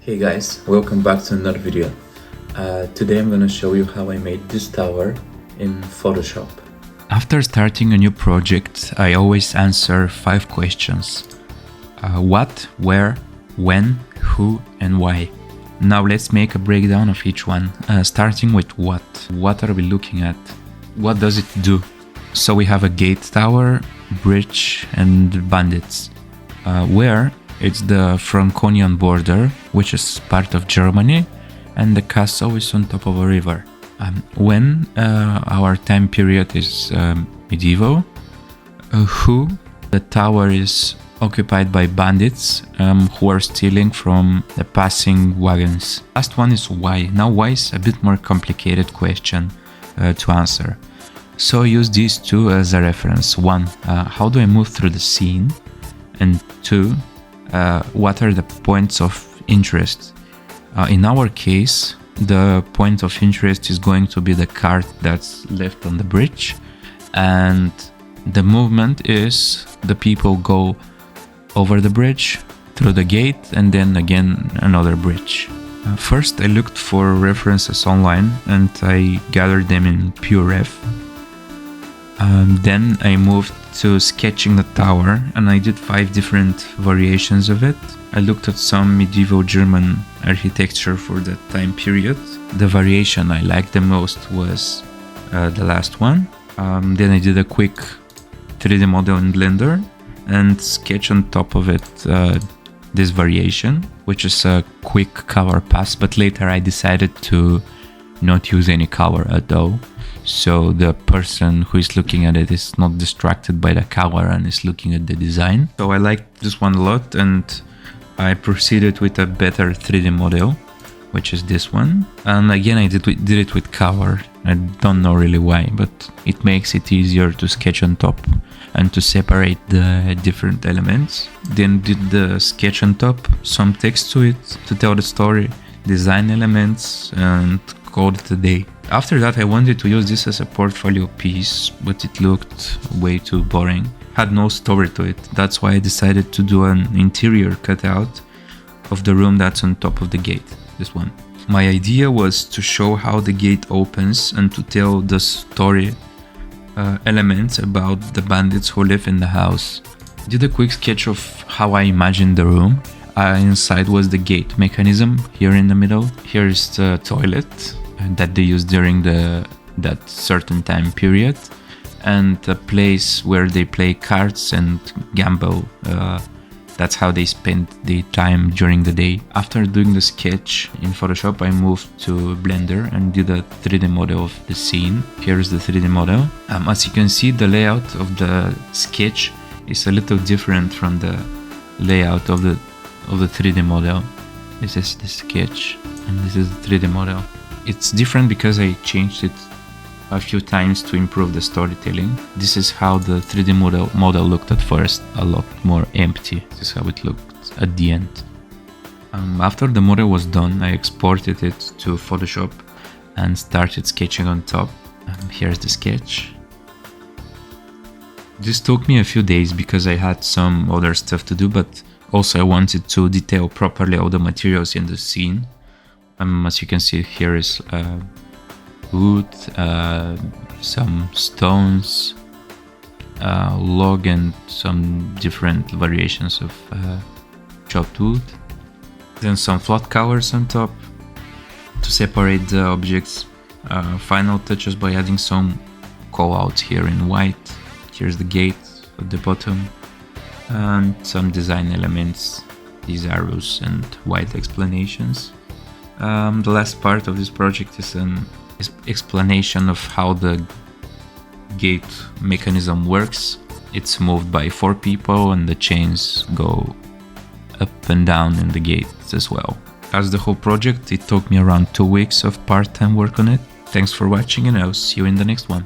Hey guys, welcome back to another video. Today I'm gonna show you how I made this tower in Photoshop. After starting a new project, I always answer 5 questions. What, where, when, who and why. Now let's make a breakdown of each one, starting with what. What are we looking at? What does it do? So we have a gate tower, bridge and bandits. Where? It's the Frankonian border, which is part of Germany, and the castle is on top of a river. When our time period is medieval. Who? The tower is occupied by bandits who are stealing from the passing wagons. Last one is why. Now why is a bit more complicated question to answer. So use these two as a reference. 1. How do I move through the scene? And 2. What are the points of interest? In our case, the point of interest is going to be the cart that's left on the bridge, and the movement is the people go over the bridge, through the gate, and then again another bridge. First I looked for references online and I gathered them in PureRef. Then I moved to sketching the tower and I did 5 different variations of it. I looked at some medieval German architecture for that time period. The variation I liked the most was the last one. Then I did a quick 3D model in Blender and sketch on top of it this variation, which is a quick color pass, but later I decided to not use any color at all. So the person who is looking at it is not distracted by the color and is looking at the design. So I liked this one a lot and I proceeded with a better 3D model, which is this one. And again, I did it with color. I don't know really why, but it makes it easier to sketch on top and to separate the different elements. Then did the sketch on top, some text to it to tell the story, design elements, and called it a day. After that I wanted to use this as a portfolio piece, but it looked way too boring. Had no story to it. That's why I decided to do an interior cutout of the room that's on top of the gate, this one. My idea was to show how the gate opens and to tell the story elements about the bandits who live in the house. Did a quick sketch of how I imagined the room. Inside was the gate mechanism, here in the middle. Here is the toilet that they used during that certain time period, and a place where they play cards and gamble. That's how they spend the time during the day. After doing the sketch in Photoshop, I moved to Blender and did a 3D model of the scene. Here's the 3D model. As you can see, the layout of the sketch is a little different from the layout of the 3D model. This is the sketch and this is the 3D model. It's different because I changed it a few times to improve the storytelling. This is how the 3D model looked at first, a lot more empty. This is how it looked at the end. After the model was done, I exported it to Photoshop and started sketching on top. Here's the sketch. This took me a few days because I had some other stuff to do, but also I wanted to detail properly all the materials in the scene. As you can see, here is wood, some stones, log and some different variations of chopped wood. Then some flat colors on top to separate the objects. Final touches by adding some callouts here in white. Here's the gate at the bottom and some design elements, these arrows and white explanations. The last part of this project is an explanation of how the gate mechanism works. It's moved by 4 people and the chains go up and down in the gate as well. As the whole project, it took me around 2 weeks of part-time work on it. Thanks for watching and I'll see you in the next one.